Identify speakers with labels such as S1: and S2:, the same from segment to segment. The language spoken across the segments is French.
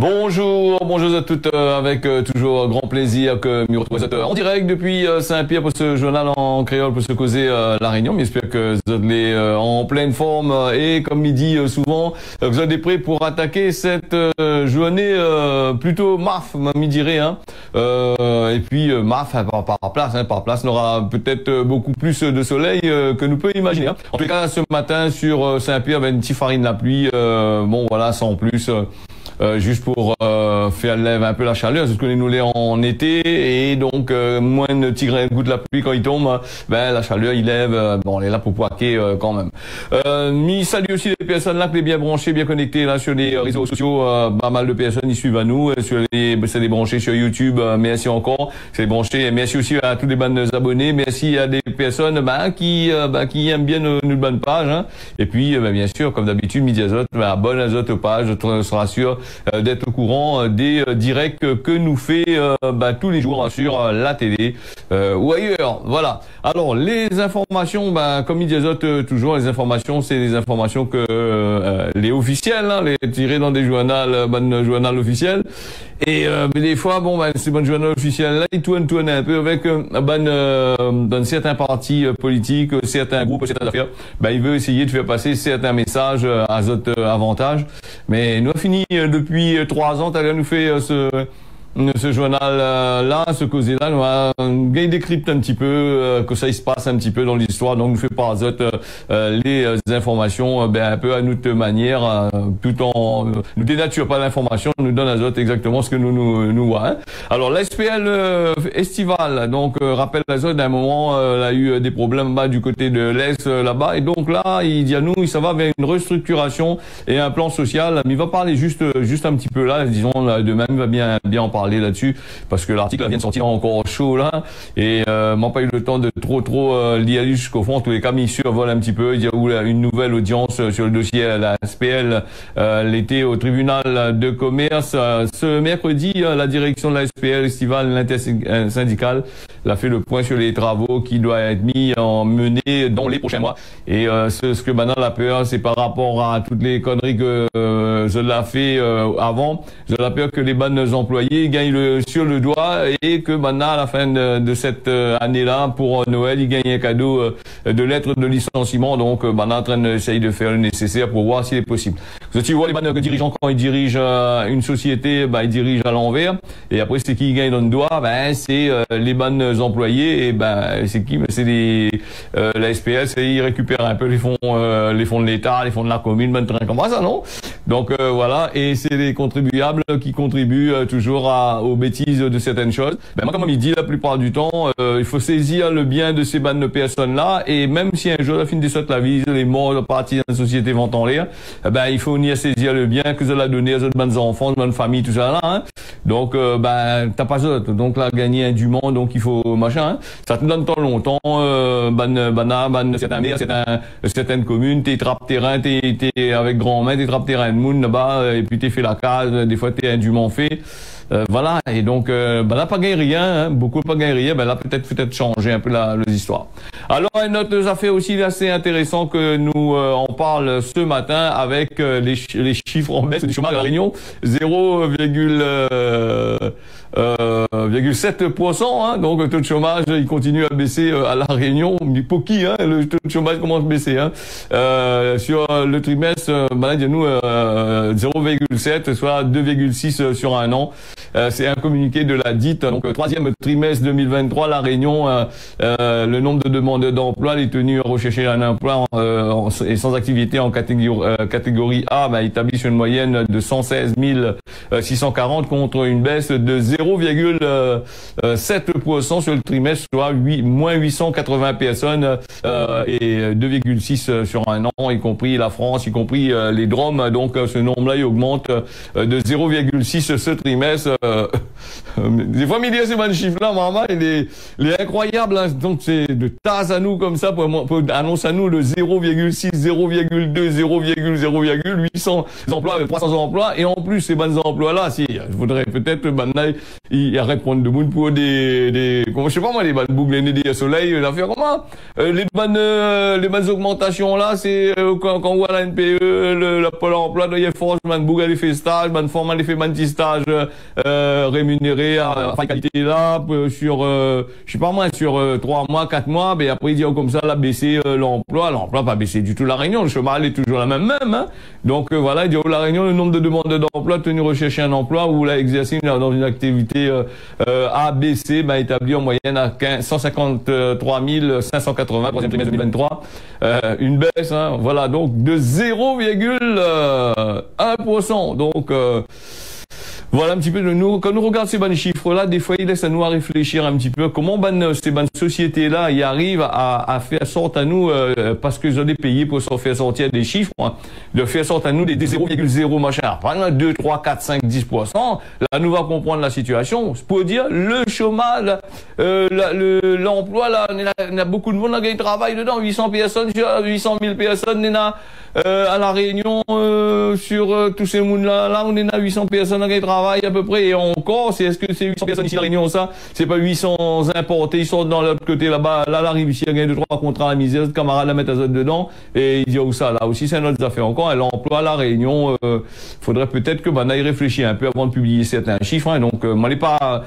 S1: Bonjour, bonjour à toutes, avec toujours grand plaisir que nous retrouvons en direct depuis Saint-Pierre pour ce journal en créole pour se causer la Réunion. J'espère que vous êtes en pleine forme et comme il dit souvent, vous êtes prêts pour attaquer cette journée plutôt maf, m'y dirait. Hein. Et puis maf par place, on aura peut-être beaucoup plus de soleil que nous peut imaginer. Hein. En tout cas, ce matin sur Saint-Pierre, une petite farine de la pluie, bon voilà, sans plus. Juste pour faire lever un peu la chaleur, parce que nous l'est en été et donc moins de tirer goutte de la pluie quand il tombe, ben la chaleur il lève, bon on est là pour poiquer quand même. Mi salue aussi les personnes là qui sont bien branchées, bien connectées là sur les réseaux sociaux, pas mal de personnes ils suivent à nous, c'est des branchés sur YouTube, merci encore, c'est des branchés, et merci aussi à tous les bonnes abonnés, merci à des personnes qui aiment bien nos bonnes pages, hein. Et puis bien sûr comme d'habitude Midi Azote, abonne Azote aux pages, on sera sûr d'être au courant des directs que nous fait tous les jours sur la télé ou ailleurs. Voilà. Alors les informations, comme Midi Azote toujours, les informations c'est des informations que les officiels, hein, les tirées dans des journaux officiels. Et des fois, ces bons journaux officiels là, ils tournent un peu avec dans certains partis politiques, certains groupes, certaines affaires. Ils veulent essayer de faire passer certains messages à Azote avantage. Mais nous avons fini depuis 3 ans, nous fait ce journal-là, ce causé-là, nous décrypte un petit peu, que ça il se passe un petit peu dans l'histoire, donc nous fait par Azote les informations un peu à notre manière, tout en nous dénature pas l'information, nous donne Azote exactement ce que nous voit. Hein. Alors la SPL estivale, donc rappelle Azote d'un moment, elle a eu des problèmes du côté de l'Est là-bas, et donc là il dit à nous, ça va vers une restructuration et un plan social, mais il va parler juste un petit peu là, disons demain il va bien en parler là-dessus parce que l'article vient de sortir encore chaud là et m'ont pas eu le temps de trop l'y aller jusqu'au fond. En tous les cas, il survole un petit peu. Il y a eu une nouvelle audience sur le dossier à la SPL l'été au tribunal de commerce. Ce mercredi, la direction de la SPL estivale, l'intersyndicale, a fait le point sur les travaux qui doivent être menés dans les prochains mois. Et ce que maintenant la peur, c'est par rapport à toutes les conneries que je l'ai fait avant. Je l'ai peur que les bonnes employés gagnent sur le doigt et que maintenant à la fin de cette année-là pour Noël ils gagnent un cadeau de lettres de licenciement. Donc maintenant en train d'essayer de faire le nécessaire pour voir s'il est possible. Tu vois les bonnes dirigeants quand ils dirigent une société, ils dirigent à l'envers et après c'est qui gagne dans le doigt, c'est les bonnes employés et c'est qui, c'est la SPL, ils récupèrent un peu les fonds de l'État, les fonds de la commune, comme ça non. Donc voilà, et c'est les contribuables qui contribuent toujours aux bêtises de certaines choses. Moi, comme il dit la plupart du temps, il faut saisir le bien de ces bonnes personnes-là, et même si un jour la fin des sautes la vie, les morts partis dans la société vont en l'air, il faut venir saisir le bien que vous avez donné aux autres bonnes enfants, aux bonnes familles, tout ça là. Hein. Donc t'as pas ça, donc là gagner indûment, donc il faut machin. Hein. Ça te donne tant longtemps, certaines communes, t'es trappe terrain, t'es avec grand main, t'es trappe terrain de monde là-bas, et puis t'es fait la case, des fois t'es indûment fait. Voilà, et donc là pas gagné rien, hein, beaucoup pas gagné rien, là peut-être changer un peu les histoires. Alors une autre affaire aussi assez intéressant que nous en parle ce matin avec les chiffres en baisse du chômage à la Réunion, 0,7%, hein, donc le taux de chômage il continue à baisser à la Réunion, pour qui hein, le taux de chômage commence à baisser hein. Sur le trimestre, nous 0,7 soit 2,6 sur un an. C'est un communiqué de la dite, donc 3e trimestre 2023, la Réunion, le nombre de demandeurs d'emploi, les tenus à rechercher un emploi et sans activité en catégorie A, établit sur une moyenne de 116 640 contre une baisse de 0,7% sur le trimestre, soit moins 880 personnes et 2,6 sur un an, y compris la France, y compris les DROM. Donc ce nombre-là il augmente de 0,6 ce trimestre. Des fois, il dit ces bons chiffres-là, maman, il est incroyable, hein. Donc, c'est de tasse à nous comme ça pour annoncer à nous le 0,6, 0,2, 0,800 emplois, 300 emplois. Et en plus, ces bons emplois-là, si, je voudrais peut-être, il y a répondre de monde pour comment, je sais pas moi, les bonnes boucles, des soleil, l'affaire comment? Les bonnes augmentations là, c'est, quand on voit la NPE, le Pôle emploi, il y a force, man, boucle, elle fait stage, man, forme, elle fait man, petit stage, rémunéré, à qualité là, sur, je sais pas moi, sur 3 mois, 4 mois, ben après il dit comme ça, là, baisser l'emploi pas baissé du tout la Réunion, le chômage est toujours la même, hein. Donc voilà, il dit la Réunion, le nombre de demandes d'emploi, tenu rechercher un emploi ou l'a exercer dans une activité ABC, ben établi en moyenne à 153 580, troisième trimestre 2023, une baisse, hein, voilà, donc de 0,1%, donc voilà un petit peu quand nous regardons ces bons chiffres-là, des fois, il laisse à nous à réfléchir un petit peu comment ces bonnes sociétés-là y arrivent à faire sorte à nous, parce que ils ont des payés pour s'en faire sortir des chiffres, hein, de faire sorte à nous des 0,0 machin, pas 2, 3, 4, 5, 10%. Là, nous va comprendre la situation. Pour dire, le chômage, l'emploi, là, il y a beaucoup de monde qui travaille dedans, 800 personnes, 800 000 personnes, il y en a, à la Réunion, sur tous ces mondes-là, on est à 800 personnes qui travaillent à peu près, et encore, est-ce que c'est 800 personnes ici à la Réunion, ça? C'est pas 800 importés, ils sont dans l'autre côté là-bas, là, arrive ici, il y a 2-3 contrats à la misère, le camarade la mettre à zone dedans, et il dit où ça, là aussi, c'est notre affaire encore, et l'emploi à la Réunion, faudrait peut-être que, y réfléchir un peu avant de publier certains chiffres, hein, donc, moi, pas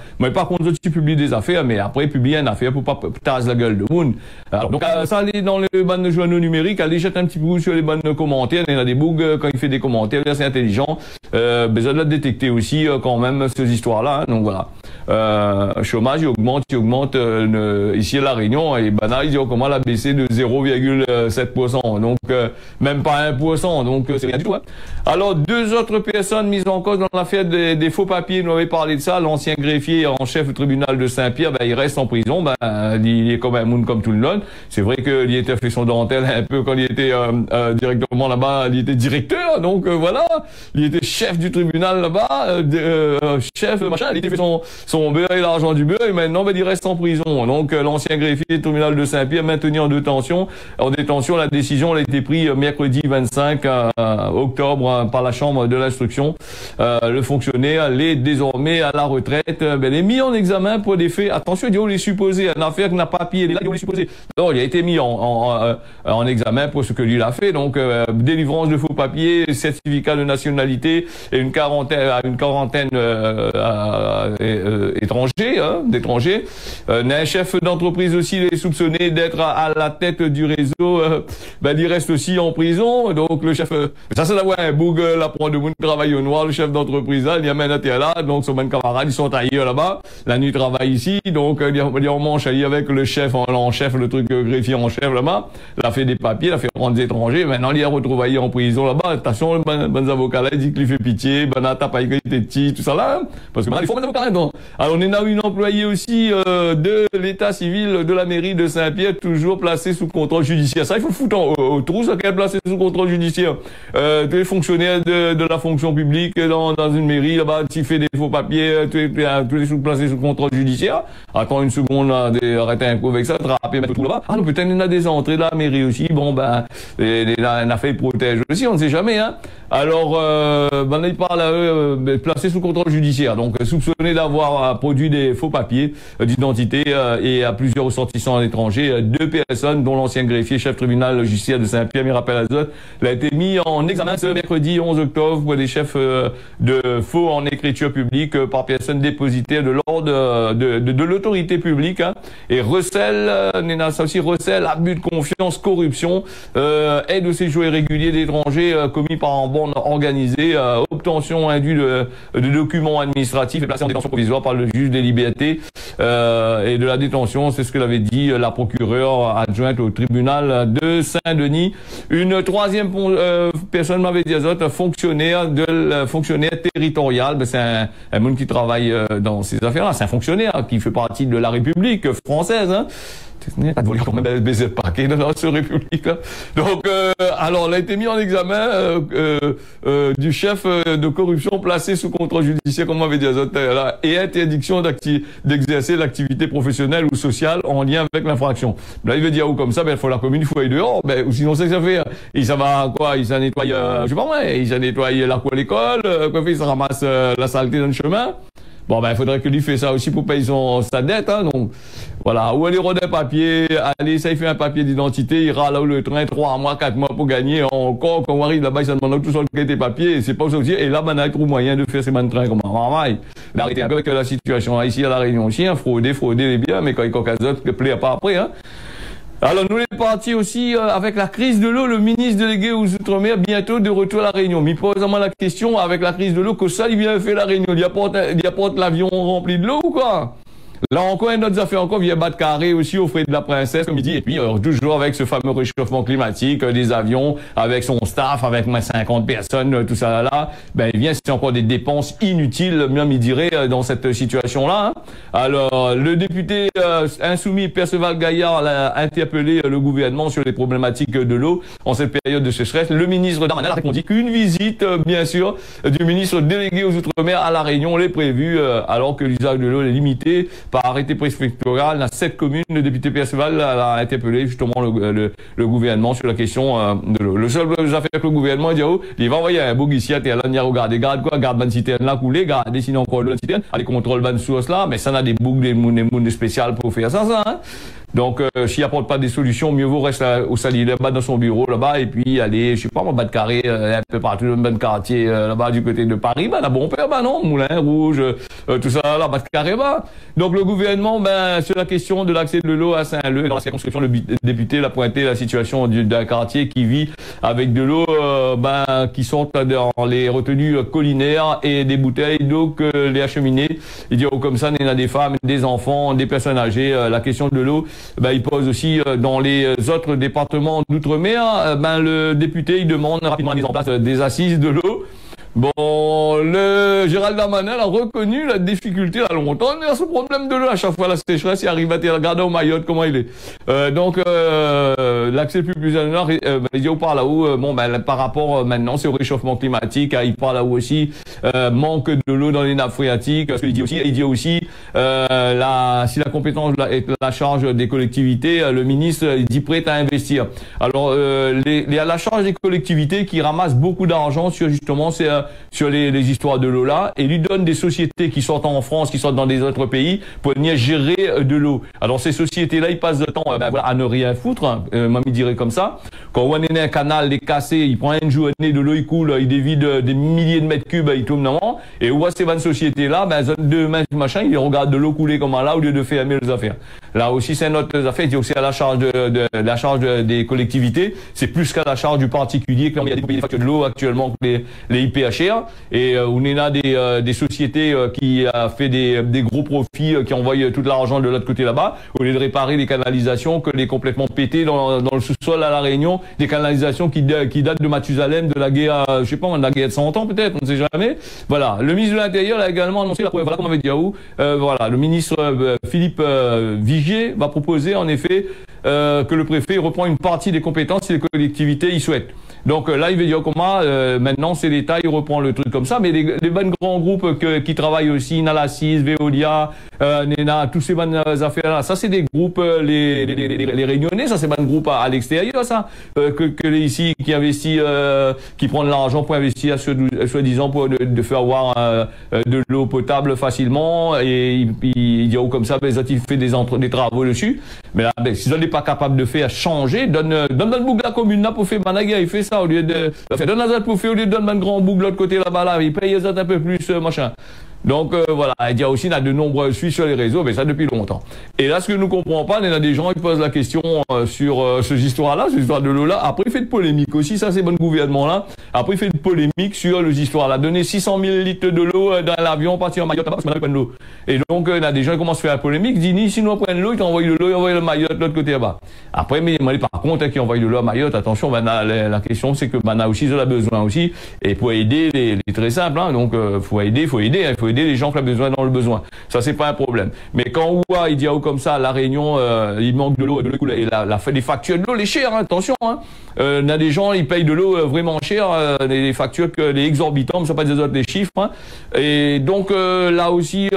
S1: contre ceux qui publient des affaires, mais après, publier une affaire pour pas tasser la gueule de monde. Alors, donc, ça, aller dans les bonnes journaux numériques, aller jeter un petit coup sur les bonnes commentaires, il y en a des bugs, quand il fait des commentaires, c'est intelligent, besoin de la détecter aussi, quand même, ces histoires-là, hein, donc voilà. Chômage, il augmente, ici à la Réunion, et il dit comment elle a baissé de 0,7%, donc, même pas 1%, donc, c'est rien du tout, hein. Alors, 2 autres personnes mises en cause dans l'affaire des faux papiers, nous avait parlé de ça, l'ancien greffier en chef du tribunal de Saint-Pierre, il reste en prison, il est comme un monde comme tout le monde. C'est vrai qu'il était fait son dentelle un peu quand il était, directement là-bas, il était directeur, donc, voilà, il était chef du tribunal là-bas, chef, machin, il était fait son beurre et l'argent du beurre, et maintenant, il reste en prison. Donc, l'ancien greffier du tribunal de Saint-Pierre, maintenu en détention, la décision, elle a été prise mercredi 25 octobre par la chambre de l'instruction. Le fonctionnaire est désormais à la retraite, il est mis en examen pour des faits, attention, il dit, les supposés, une affaire qui n'a pas papier, il est supposé. Non, il a été mis en examen pour ce que lui a fait, donc, délivrance de faux papiers, certificat de nationalité, et une quarantaine d'étrangers. Un chef d'entreprise aussi, il est soupçonné d'être à la tête du réseau, il reste aussi en prison, donc le chef, ça c'est d'avoir un bug, là, pour de monde travail au noir, le chef d'entreprise là, il y a un atelier là, donc son bon camarade, ils sont ailleurs là-bas, la nuit travaille ici, donc, il y a un manche avec le chef en chef, le truc greffier en chef là-bas, il a fait des papiers, il a fait rendre des étrangers, maintenant il est retrouvé en prison là-bas, attention, le bon avocat là, il dit qu'il fait pitié, t'as pas été petit, tout ça là, hein, parce que il faut un avocat là-dedans. Alors on est là une employée aussi, de l'état civil de la mairie de Saint-Pierre, toujours placée sous contrôle judiciaire. Ça, il faut le foutre au trou, ça, qu'elle est placée sous contrôle judiciaire. Tous les fonctionnaires de la fonction publique dans une mairie, là-bas, tu fais des faux papiers, tous les placés sous contrôle judiciaire. Attends une seconde, là, arrêtez un coup avec ça, attrapez, mettre tout là-bas. Ah, non, peut-être il y en a des entrées de la mairie aussi. Bon, une affaire protège aussi, on ne sait jamais, hein. Alors, il parle placé sous contrôle judiciaire, donc soupçonné d'avoir produit des faux papiers d'identité et à plusieurs ressortissants étrangers, 2 personnes, dont l'ancien greffier chef tribunal judiciaire de Saint-Pierre, Mirapel Azote, il a été mis en examen ce mercredi 11 octobre pour des chefs de faux en écriture publique par personne dépositaire de l'ordre de l'autorité publique, hein, et recèle abus de confiance, corruption, aide au séjour irrégulier d'étrangers commis par un bande organisée, obtention indue de documents administratifs et placé en détention provisoire par le juge des libertés et de la détention, c'est ce que l'avait dit la procureure adjointe au tribunal de Saint-Denis. Une 3e personne m'avait dit fonctionnaire territorial, c'est un monde qui travaille dans ces affaires-là, c'est un fonctionnaire qui fait partie de la République française, hein. T'as volé quand même baiser le paquet dans la République, là. Donc, alors, elle a été mis en examen, du chef de corruption placé sous contrôle judiciaire, comme on avait dit là, et interdiction d'exercer l'activité professionnelle ou sociale en lien avec l'infraction. Là, il veut dire, ou comme ça, ben, il faut la commune, il faut aller dehors, ben, ou sinon, c'est que ça fait, il ça va, quoi, il s'en nettoie, je sais pas, ouais, il s'en nettoie la cour à l'école, quoi, il se ramasse, la saleté dans le chemin. Bon, ben, il faudrait que lui fasse ça aussi pour payer sa dette, hein, donc, voilà. Ou aller rôder un papier, allez, ça, il fait un papier d'identité, il ira là où le train, 3 mois, 4 mois pour gagner encore, quand on arrive là-bas, il se demande tout sur tes papiers, et c'est pas aussi, et là, ben, il trouve moyen de faire ces mains de train comme un ramaille. D'arrêter un peu avec la situation, là, ici, à la Réunion aussi, hein, frauder les biens, mais quand il cocazote, que plaît pas après, hein. Alors, nous, les partis aussi, avec la crise de l'eau, le ministre délégué aux Outre-mer, bientôt de retour à la Réunion. Mais il pose vraiment la question, avec la crise de l'eau, que ça, il vient faire la Réunion. Il apporte l'avion rempli de l'eau ou quoi? Là encore, une autre affaire encore vient battre carré aussi au frais de la princesse, comme il dit. Et puis, toujours avec ce fameux réchauffement climatique, des avions, avec son staff, avec moins 50 personnes, tout ça là, ben, il vient, c'est encore des dépenses inutiles, même il dirait, dans cette situation-là, hein. Alors, le député insoumis Perceval Gaillard a interpellé le gouvernement sur les problématiques de l'eau en cette période de sécheresse. Le ministre Darmanin a répondu qu'une visite, bien sûr, du ministre délégué aux Outre-mer à la Réunion l'est prévue, alors que l'usage de l'eau est limité par arrêté préfectoral dans 7 communes. Le député Perceval a interpellé justement le gouvernement sur la question de l'eau. Le seul affaire que le gouvernement dit, oh, il va envoyer un bug ici à terre, là, il y a regardé, garde quoi, garde ban citerne là coulé, garde sinon encore le citerne, allez contrôle ban source là, mais ça n'a des bugs, des mounes spéciales pour faire ça, hein. Donc, s'il apporte pas des solutions, mieux vaut rester au salier là-bas dans son bureau là-bas et puis aller, je sais pas, bas de carré, un peu partout dans le bas de quartier là-bas du côté de Paris, ben, la bon père, ben non, Moulin Rouge, tout ça là, bas de carré bas. Donc, le gouvernement, ben, sur la question de l'accès de l'eau à Saint-Leu, dans la circonscription, le député l'a pointé la situation d'un quartier qui vit avec de l'eau, ben, qui sortent dans les retenues collinaires et des bouteilles d'eau que les acheminés, il dit, oh, comme ça, il y a des femmes, des enfants, des personnes âgées, la question de l'eau, ben, il pose aussi dans les autres départements d'outre-mer. Ben, le député, il demande rapidement la mise en place des assises de l'eau. Bon, le Gérald Darmanin a reconnu la difficulté à longtemps. Il y a ce problème de l'eau à chaque fois la sécheresse, il arrive à regarder au Mayotte comment il est. Donc l'accès plus à nord, il dit par là-haut, bon ben par rapport maintenant c'est au réchauffement climatique, il parle là-haut aussi manque de l'eau dans les nappes phréatiques. Parce qu'il dit aussi, si la compétence est la charge des collectivités, le ministre il dit prêt à investir. Alors la charge des collectivités qui ramassent beaucoup d'argent sur justement sur les histoires de l'eau là, et lui donne des sociétés qui sortent en France, qui sortent dans des autres pays, pour venir gérer de l'eau. Alors ces sociétés-là, ils passent le temps voilà, à ne rien foutre, hein, il dirait comme ça. Quand on est un canal, il est cassé, il prend une journée, de l'eau il coule, il dévide des milliers de mètres cubes, il tourne normalement, et on voit ces 20 sociétés-là, de machin, ils regardent de l'eau couler comme là, au lieu de faire les affaires. Là aussi, c'est notre affaire, c'est aussi à la charge des collectivités, c'est plus qu'à la charge du particulier, quand il y a des factures de l'eau actuellement que les IPHR, et on est là des sociétés qui a fait des gros profits, qui envoient tout l'argent de l'autre côté là-bas, au lieu de réparer les canalisations que les complètement pétées dans le sous-sol à la Réunion, des canalisations qui datent de Mathusalem, de la guerre, je sais pas, de la guerre de 100 ans peut-être, on ne sait jamais. Voilà, le ministre de l'Intérieur a également annoncé, voilà comment on avait dit voilà, le ministre Philippe Vigier va proposer en effet que le préfet reprend une partie des compétences si les collectivités y souhaitent. Donc là, il veut dire comment maintenant c'est l'État, il reprend le truc comme ça, mais les bonnes grands groupes qui travaillent aussi, Nalassis, Veolia, Nena, tous ces bonnes affaires-là, ça c'est des groupes, les Réunionnais, ça c'est bonnes groupes à l'extérieur, ça, que les ici qui investissent, qui prennent l'argent pour investir, soi-disant pour de faire avoir de l'eau potable facilement, et il dit comme ça, ben, il fait des travaux dessus, mais là, ben, s'ils n'est pas capable de faire changer, donne le bouc de la commune là pour faire Managa, il fait ça au lieu de donne la pour faire au lieu de donner un grand bouc de l'autre côté là-bas là, il paye ça un peu plus machin. Donc voilà, il y a aussi de nombreux suivis sur les réseaux, mais ça depuis longtemps. Et là, ce que nous comprenons pas, il y a des gens qui posent la question sur ces histoires-là, ces histoires de l'eau là. Après, il fait de polémique aussi, ça c'est bon gouvernement là. Après, il fait de polémique sur les histoires là. Donner 600 000 litres de l'eau dans l'avion, partir en Mayotte, parce qu'on a de l'eau. Et donc, il y a des gens qui commencent à faire la polémique, disent ni si nous prenons l'eau, ils t'envoient de l'eau, ils envoient le Mayotte de l'autre côté là-bas. Après, mais par contre, qui envoient de l'eau à Mayotte, attention, la question c'est que aussi ils ont besoin aussi, et pour aider les très simples, hein, donc faut aider aider les gens qui ont besoin dans le besoin. Ça, c'est pas un problème. Mais quand on voit, il dit comme ça, à La Réunion, il manque de l'eau, et les factures de l'eau, les chères, hein, attention, hein. On a des gens, ils payent de l'eau vraiment chère, les factures, les exorbitants, mais ça pas des autres les chiffres, hein. Et donc, là aussi,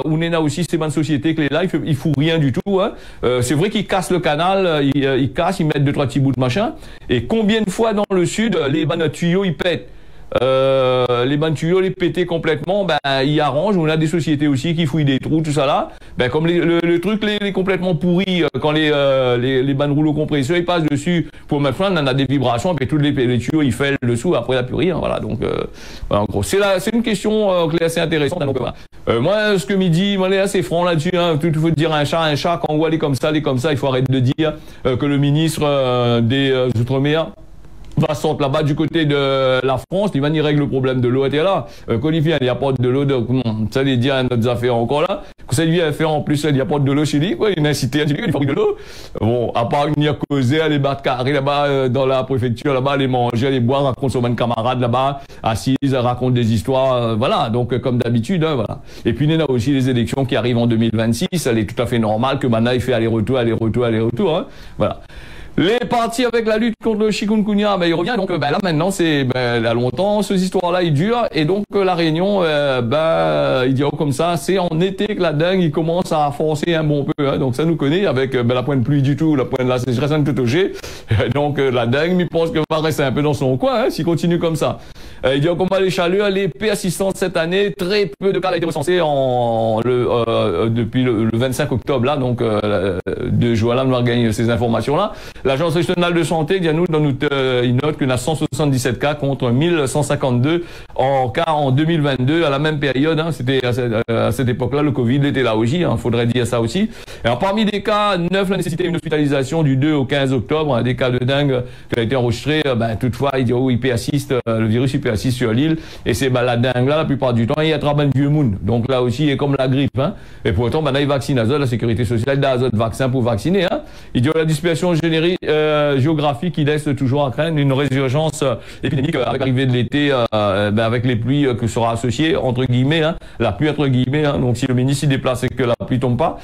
S1: on est là aussi, c'est une société qui est là, ils font rien du tout, hein. C'est vrai qu'ils cassent le canal, ils cassent, ils mettent 2-3 petits bouts de machin. Et combien de fois dans le sud, les bancs de tuyaux, ils pètent? Les bancs de tuyaux, les péter complètement, ben, ils arrangent. On a des sociétés aussi qui fouillent des trous, tout ça là. Ben, comme le truc, les complètement pourris, quand les bancs de rouleau compresseurs, ils passent dessus pour mettre fin, on en a des vibrations, et tous les tuyaux, ils fêlent dessous, après, il n'y a plus rien, voilà. Donc, voilà, en gros. C'est une question, qui est assez intéressante, donc, voilà. Moi, ce que me dit, moi, est assez franc là-dessus, hein. Tout, il faut dire un chat, quand on voit les comme ça, il faut arrêter de dire, que le ministre, des Outre-mer, va sortir là-bas du côté de la France, il va y régler le problème de l'eau, et là, quand il vient, il n'y a pas de l'eau, ça les dit à notre affaire encore là, quand ça vient faire en plus, il n'y a pas de l'eau chez lui, quoi, il a incité à dire qu'il fabrique de l'eau. Bon, à part qu'il y a causé, aller battre carré là-bas, dans la préfecture, là-bas, aller manger, aller boire, raconter son camarade là-bas, assise, raconte des histoires, voilà, donc, comme d'habitude, hein, voilà. Et puis, il y a aussi les élections qui arrivent en 2026, elle est tout à fait normal que maintenant, il fait aller-retour, hein, voilà. Les partis avec la lutte contre le chikungunya, ben il revient. Donc ben là maintenant c'est là longtemps ces histoires-là ils durent et donc la Réunion il dit comme ça c'est en été que la dengue il commence à forcer un bon peu. Hein, donc ça nous connaît avec la pointe de pluie du tout, la pointe de la sécheresse un peu touchée. Donc la dengue, il pense que va rester un peu dans son coin hein, s'il continue comme ça. Il dit comment les chaleurs, les persistantes cette année, très peu de cas ont été recensés depuis le 25 octobre là, donc 2 juin là, on va gagner ces informations là. L'Agence régionale de santé, il note qu'on a 177 cas contre 1152 cas en 2022 à la même période. Hein, c'était à cette époque-là, le Covid était là aussi. Hein, faudrait dire ça aussi. Alors parmi des cas, 9 la nécessité d'une hospitalisation du 2 au 15 octobre, hein, des cas de dengue qui a été enregistrés. Toutefois, il dit il persiste, le virus il persiste sur l'île et c'est la dengue là la plupart du temps il attrape un vieux monde. Donc là aussi, il est comme la grippe. Hein, et pourtant, il vaccine la sécurité sociale, d'azote vaccin pour vacciner. Hein, il dit la dispersion géographique qui laisse toujours à craindre une résurgence épidémique avec l'arrivée de l'été, avec les pluies que sera associée entre guillemets, hein, la pluie entre guillemets. Hein, donc si le ministre s'y déplace et que la pluie tombe pas,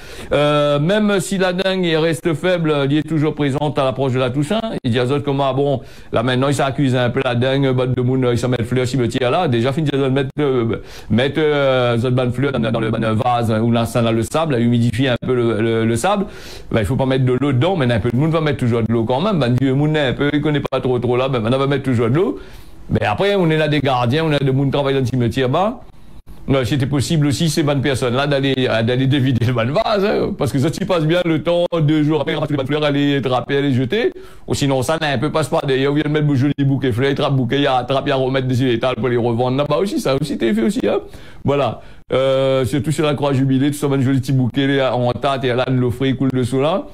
S1: même si la dengue reste faible, il est toujours présente à l'approche de la Toussaint. Il dit à Zot comment bon là maintenant il s'accuse un peu la dengue, bas de monde il s'en met le fleur cimetière là. Déjà fini de mettre Zot ban fleur dans le vase où là ça a le sable, à humidifier un peu le sable. Il faut pas mettre de l'eau dedans, mais un peu de monde va mettre toujours de l'eau quand même. Dieu moun un peu, il connaît pas trop là, on va mettre toujours de l'eau. Mais après, on est là des gardiens, on a de monde travailler dans le cimetière bas. C'était possible aussi, ces bonnes personnes-là, d'aller dévider le ban vase, hein, parce que ça s'y passe bien le temps, 2 jours après, les bonnes fleurs, aller attraper, aller jeter. Ou sinon, ça n'a un peu passe pas d'ailleurs, on vient de mettre joli bouquet fleurs, il trappe bouquet, il attrape, il remettre des l'étal pour les revendre là-bas aussi, ça aussi, t'es fait aussi, hein. Voilà. Surtout sur la croix jubilée, tout ça, un joli petit bouquet, en tâte, et là, de l'offre, il coule dessous là.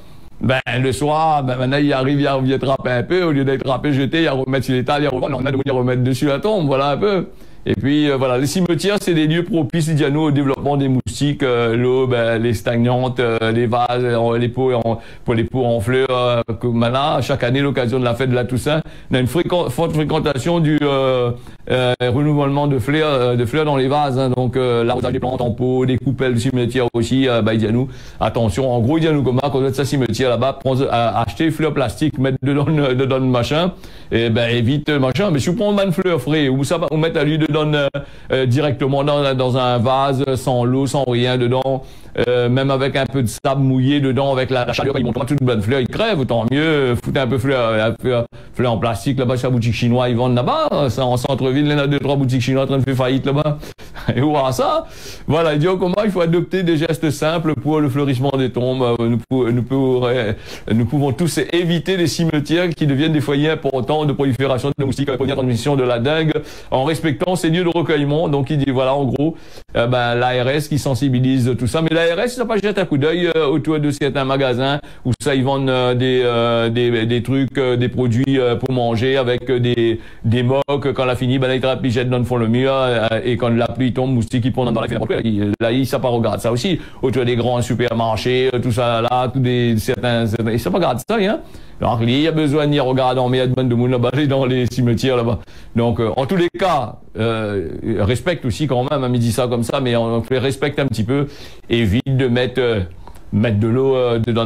S1: Le soir, maintenant, il arrive, il revient trapper un peu, au lieu d'être trappé, jeté, il remettre sur l'étal, il revendre, on a de remettre dessus la tombe, voilà un peu. Et puis voilà, les cimetières, c'est des lieux propices, il dit à nous, au développement des moustiques, l'eau, les stagnantes, les vases, les pots pour les pots en fleurs. Que maintenant, chaque année, l'occasion de la fête de la Toussaint, on a une forte fréquentation du renouvellement de fleurs dans les vases. Hein, donc l'arrosage des plantes en pot, des coupelles du cimetière aussi. Il dit à nous, attention. En gros, il dit à nous comment quand vous êtes sa cimetière là-bas, acheter fleurs plastiques, mettre dedans le machin, et évite machin. Mais si vous prenez une fleur frais ou ça, on met à lui dedans directement dans un vase, sans l'eau, sans rien dedans, même avec un peu de sable mouillé dedans, avec la chaleur, ils montent pas toute bonne fleur, ils crèvent, autant mieux, foutre un peu fleur en plastique là-bas chez la boutique chinoise, ils vendent là-bas, ça en centre-ville, il y en a 2-3 boutiques chinoises en train de faire faillite là-bas. Et voilà ça. Voilà, il dit comment il faut adopter des gestes simples pour le fleurissement des tombes. Nous pouvons tous éviter les cimetières qui deviennent des foyers importants de prolifération de moustiques, de transmission de la dengue, en respectant ces lieux de recueillement. Donc il dit voilà en gros l'ARS qui sensibilise tout ça, mais l'ARS ça pas jette un coup d'œil autour de certains magasins où ça ils vendent des trucs, des produits pour manger avec des moques. Quand la fini, ils jettent dans le fond le mur et quand la pluie tombent, moustiques qui prennent dans la n'importe quoi. Là, ça pas regarde ça aussi. Autour des grands supermarchés, tout ça là, certains, ils savent pas regarder ça, hein. Alors, il y a besoin d'y regarder, mais il y a de monde là-bas, dans les cimetières là-bas. Donc, en tous les cas, respecte aussi quand même, il dit ça comme ça, mais on les respecte un petit peu, évite de mettre de l'eau dans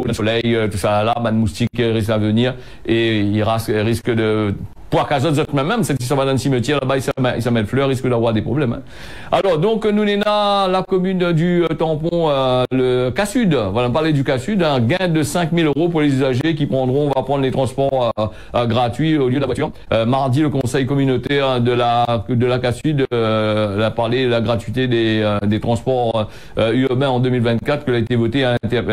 S1: le soleil, tout ça là, de moustiques risque à venir, et il risque de... Pour qu'à même, si ça va dans le cimetière, là-bas, il s'amène fleurs, risque d'avoir des problèmes. Hein. Alors, donc, nous, on a la commune du tampon, le Cas-Sud. Voilà, on parlait du Cas-Sud, un gain de 5 000 € pour les usagers qui on va prendre les transports gratuits au lieu de la voiture. Mardi, le conseil communautaire de la Cas-Sud a parlé de la gratuité des transports urbains en 2024, que a été voté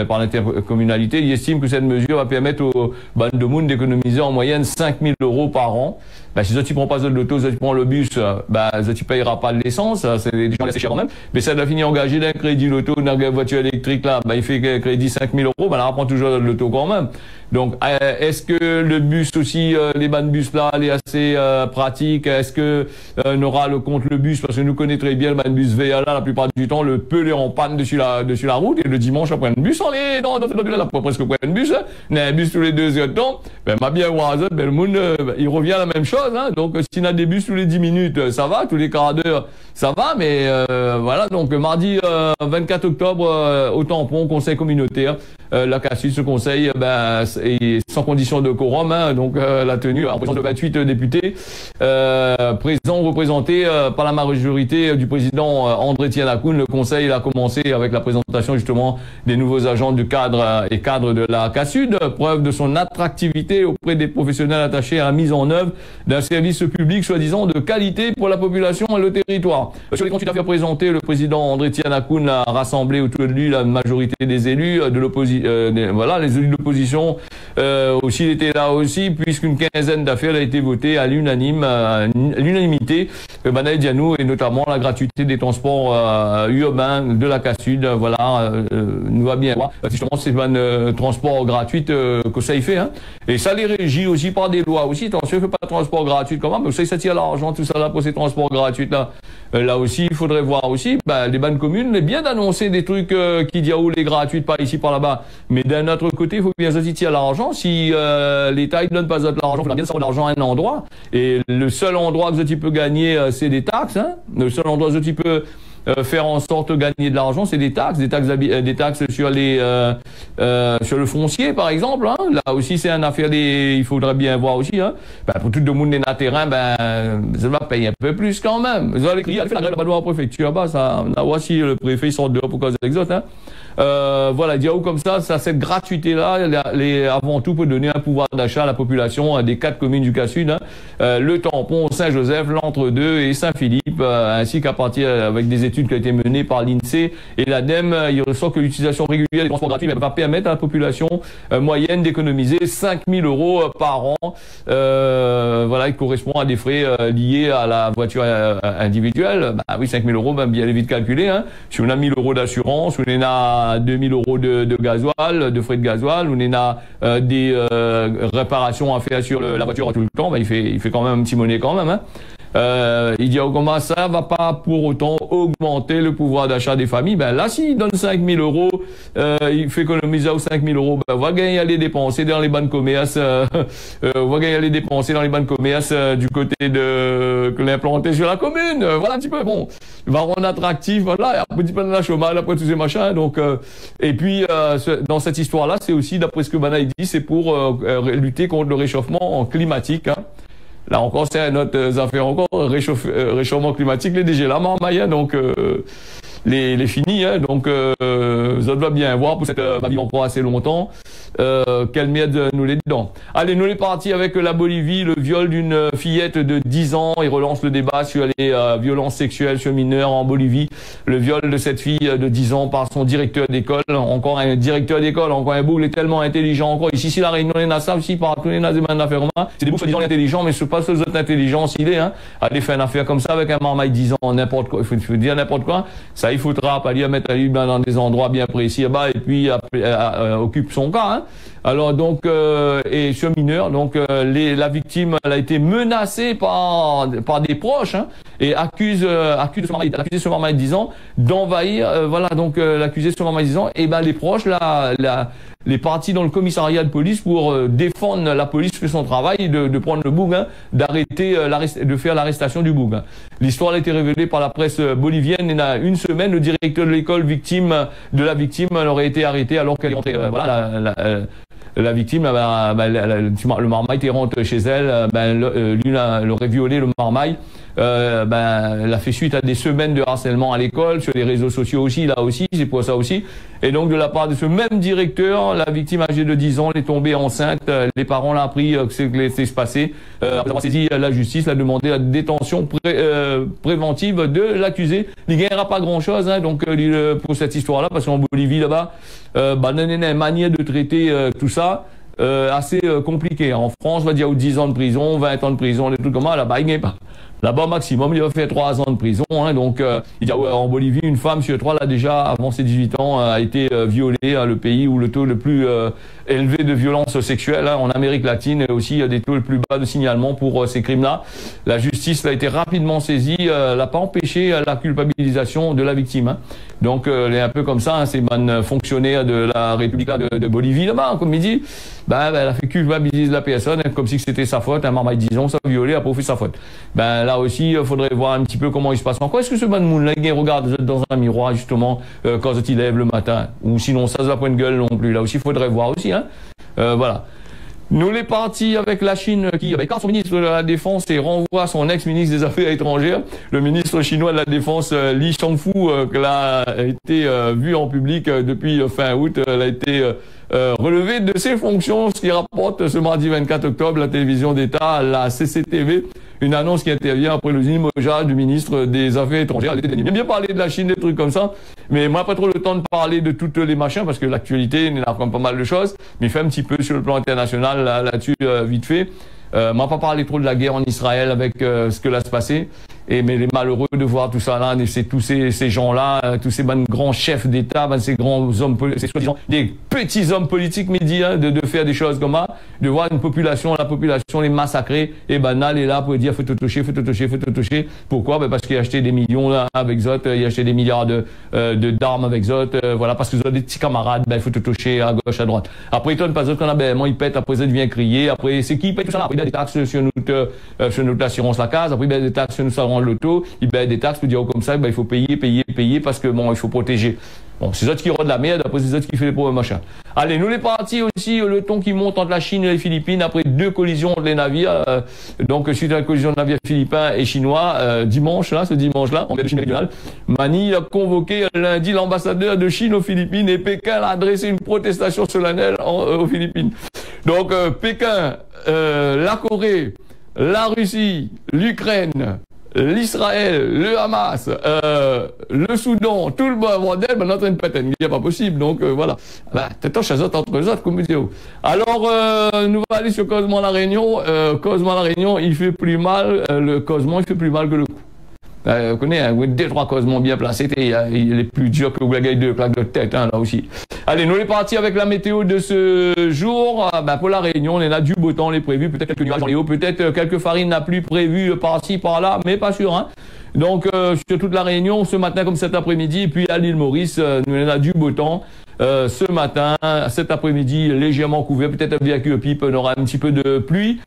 S1: par l'intercommunalité. Il estime que cette mesure va permettre aux bandes de monde d'économiser en moyenne 5 000 € par an. Ben, si tu prends pas de l'auto, si tu prends le bus, ben, tu payeras pas de l'essence, c'est déjà assez cher quand même. Mais ça doit finir engagé d'un crédit l'auto, d'une voiture électrique là, ben, il fait crédit 5 000 €, ben, là, on prend toujours de l'auto quand même. Donc, est-ce que le bus aussi, les bancs de bus là, elle est assez pratique? Est-ce que on aura le compte le bus? Parce que nous connaissons très bien le ban de bus VA là, la plupart du temps, le peu est en panne dessus la route, et le dimanche, on prend un bus, on est dans presque point de bus, hein. On a un bus tous les 2 heures de temps, ben, m'a bien voir ça, ben, le monde, il revient à la même chose, hein. Donc, si on a des bus tous les 10 minutes, ça va, tous les quarts d'heure, ça va, mais, voilà, donc, mardi, 24 octobre, au tampon, conseil communautaire, la Cas-Sud, ce conseil, ben, et sans condition de quorum, hein, donc la tenue en présence de 28 députés représentés par la majorité du président André Tianakoun. Le conseil a commencé avec la présentation justement des nouveaux agents du cadre et cadres de la Cas-Sud, preuve de son attractivité auprès des professionnels attachés à la mise en œuvre d'un service public soi-disant de qualité pour la population et le territoire. Sur les comptes d'affaires présentés, le président André Tianakoun a rassemblé autour de lui la majorité des élus de l'opposition, voilà, les élus de l'opposition. Aussi, il était là aussi, puisqu'une quinzaine d'affaires a été votée à l'unanimité. Banaï Dianou, et notamment la gratuité des transports urbains de la Cas-Sud. Voilà, nous va bien voir. Justement, c'est un transport gratuit que ça y fait. Hein. Et ça les régit aussi par des lois aussi. Attention, il ne fait pas de transport gratuit quand même, mais ça tire l'argent, tout ça là pour ces transports gratuits là. Là aussi, il faudrait voir aussi, les bandes communes, mais bien d'annoncer des trucs qui disent où les gratuites, par ici, par là-bas. Mais d'un autre côté, il faut bien ça tire l'argent. Si l'État ne donne pas l'argent, il faut bien sortir l'argent à un endroit. Et le seul endroit que tu peux gagner, c'est des taxes. Hein. Le seul endroit que tu peux faire en sorte de gagner de l'argent, c'est des taxes sur sur le foncier, par exemple. Hein. Là aussi, c'est une affaire il faudrait bien voir aussi. Hein. Pour tout le monde dans le terrain, ça va payer un peu plus quand même. Vous allez crier, allez faire la grève en préfecture, ça, là aussi, le préfet sort dehors pour cause d'exote. Hein. Voilà, dire comme ça, cette gratuité-là, avant tout, peut donner un pouvoir d'achat à la population des 4 communes du Cas-Sud, hein, le Tampon, Saint-Joseph, l'Entre-Deux et Saint-Philippe, ainsi qu'à partir avec des études qui ont été menées par l'INSEE et l'ADEME, il ressort que l'utilisation régulière des transports gratuits va permettre à la population moyenne d'économiser 5 000 € par an. Voilà, qui correspond à des frais liés à la voiture individuelle. Oui, 5 000 €, bien vite calculé. Hein. Si on a 1 000 € d'assurance, on a 2 000 € de gasoil, de frais de gasoil, on a des réparations à faire sur la voiture tout le temps, il fait quand même un petit monnaie quand même. Hein. Il dit comment ça va pas pour autant augmenter le pouvoir d'achat des familles. Là, s'il donne 5 000 €, il fait économiser 5 000 €, on va gagner à les dépenser dans les banques commerces, du côté de que l'implanter sur la commune. Voilà un petit peu. Bon, il va rendre attractif. Voilà, un petit peu de la chômage après tous ces machins. Donc, et puis dans cette histoire-là, c'est aussi d'après ce que Banaï dit, c'est pour lutter contre le réchauffement climatique. Hein. Là encore, c'est notre affaire encore, réchauffement climatique, les DG là, Maya, donc les finis, hein, donc ça doit bien voir pour cette va vivre encore assez longtemps. Quelle merde nous les dedans. Allez, nous les partis avec la Bolivie, le viol d'une fillette de 10 ans, il relance le débat sur les violences sexuelles sur mineurs en Bolivie. Le viol de cette fille de 10 ans par son directeur d'école, encore un directeur d'école, encore un bout, il est tellement intelligent encore. Ici, la Réunion, on a ça aussi, par tous les affaires, c'est des bouts soi-disant intelligents, mais ce pas ce autres intelligence, il est, hein. Aller faire une affaire comme ça avec un marmaille 10 ans, n'importe quoi, il faut dire n'importe quoi. Ça, il faudra pas dire mettre lui dans des endroits bien précis, et puis occupe son cas, hein. Alors donc et ce mineur, donc la victime elle a été menacée par des proches, hein, et accuse ce marmaïdisant d'envahir, voilà, donc l'accusé ce marmaïdisant, et ben les proches, les partis dans le commissariat de police pour défendre la police fait son travail de prendre le bouc, hein, d'arrêter, de faire l'arrestation du bouc. Hein. L'histoire a été révélée par la presse bolivienne. Il y a une semaine, le directeur de l'école de la victime aurait été arrêté alors qu'elle est rentrée. Voilà, la victime, le marmaille rentre chez elle, lui elle aurait violé le marmaille. Elle a fait suite à des semaines de harcèlement à l'école, sur les réseaux sociaux aussi, là aussi, c'est pour ça aussi. Et donc de la part de ce même directeur, la victime âgée de 10 ans est tombée enceinte. Les parents l'ont appris que c'est passé. Après avoir saisi la justice, a demandé la détention préventive de l'accusé. Il ne gagnera pas grand-chose, hein, donc pour cette histoire-là, parce qu'en Bolivie là-bas, une manière de traiter tout ça. Assez compliqué. En France, on va dire 10 ans de prison, 20 ans de prison, des trucs comme ça. Là-bas, il n'y a pas. Là-bas, maximum, il va faire 3 ans de prison. Hein, donc, il y a en Bolivie, une femme sur 3, là déjà, avant ses 18 ans, a été violée. Hein, le pays où le taux le plus élevé de violence sexuelle. Hein, en Amérique latine, aussi, il y a des taux le plus bas de signalement pour ces crimes-là. La justice a été rapidement saisie. N'a pas empêché la culpabilisation de la victime. Hein. Donc, elle est un peu comme ça. Hein, ces bonnes fonctionnaires de la République de Bolivie, là-bas, hein, comme il dit. Elle a fait culpabiliser la personne, hein, comme si c'était sa faute. Un marmaille, disons, ça a violé, après fait sa faute. Là aussi, il faudrait voir un petit peu comment il se passe encore. Est-ce que ce bon monde-là, il regarde dans un miroir, justement, quand il lève le matin? Ou sinon, ça se va pas une gueule non plus. Là aussi, il faudrait voir aussi, hein. Voilà. Nous, les partis avec la Chine qui écarte son ministre de la Défense et renvoie son ex-ministre des Affaires étrangères, le ministre chinois de la Défense, Li Shangfu, qui a été vu en public depuis fin août, elle a été relevé de ses fonctions, ce qui rapporte ce mardi 24 octobre la télévision d'État, la CCTV, une annonce qui intervient après le limogeage du ministre des Affaires étrangères. Il aime bien parler de la Chine, des trucs comme ça, mais moi pas trop le temps de parler de toutes les machins parce que l'actualité, il y a quand même pas mal de choses, mais il fait un petit peu sur le plan international là-dessus vite fait. Moi pas parler trop de la guerre en Israël avec ce que là se passait. Mais les malheureux de voir tout ça là, c'est tous ces gens-là, tous ces grands chefs d'État, ces grands hommes, ces soi-disant des petits hommes politiques midi, hein, de faire des choses comme ça, de voir une population, la population les massacrer, et Nal est là pour dire faut te toucher, faut te toucher, faut te toucher. Pourquoi? Parce qu'il a acheté des millions là avec Zot, il a acheté des milliards d'armes avec Zot, voilà, parce que Zot des petits camarades, faut te toucher à gauche, à droite. Après il donne pas Zot qu'on a il pète, après Zot vient crier, après c'est qui paye tout ça là? Après il y a des taxes sur notre assurance la case, après il y a des taxes sur notre l'auto, il paye des taxes pour dire comme ça, il faut payer parce que bon, il faut protéger. Bon, c'est autres qui rendent la merde, après c'est autres qui fait les pauvres machins. Allez, nous les partis aussi, le ton qui monte entre la Chine et les Philippines après 2 collisions de les navires. Donc suite à la collision de navires philippins et chinois, ce dimanche-là, en mer de Chine méridionale, Manille a convoqué lundi l'ambassadeur de Chine aux Philippines et Pékin a adressé une protestation solennelle aux Philippines. Donc Pékin, la Corée, la Russie, l'Ukraine, l'Israël, le Hamas, le Soudan, tout le bordel, on est en train de péter. Il n'est pas possible, donc voilà. T'es chez eux entre eux autres, comme vidéo. Alors, nous allons aller sur Cosmo La Réunion. Cosmo La Réunion, il fait plus mal, le Cosmo, il fait plus mal que le coup. Vous connaissez, hein, 2-3 Cosmos bien placés, il est plus dur que vous gagnez 2 plaques de tête, hein, là aussi. Allez, nous les partis avec la météo de ce jour. Pour la Réunion, on a du beau temps, les prévus, peut-être quelques nuages dans les hauts, peut-être quelques farines n'a plus prévues par-ci, par-là, mais pas sûr, hein. Donc, sur toute la Réunion, ce matin comme cet après-midi, et puis à l'île Maurice, nous on a du beau temps. Ce matin, cet après-midi, légèrement couvert, peut-être avec un pipe, on aura un petit peu de pluie,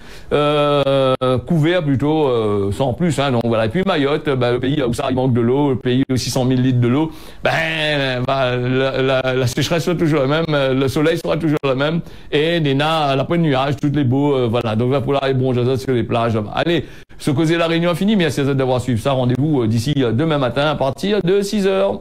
S1: couvert plutôt, sans plus, hein, donc voilà. Et puis Mayotte, le pays où ça il manque de l'eau, le pays où 600 000 litres de l'eau, la sécheresse sera toujours la même, le soleil sera toujours le même, et la pointe de nuages, toutes les beaux, voilà. Donc là, pour la bon, sur les plages. Allez, ce causer la Réunion a fini, mais à 16h d'avoir suivi ça, rendez-vous d'ici demain matin à partir de 6h.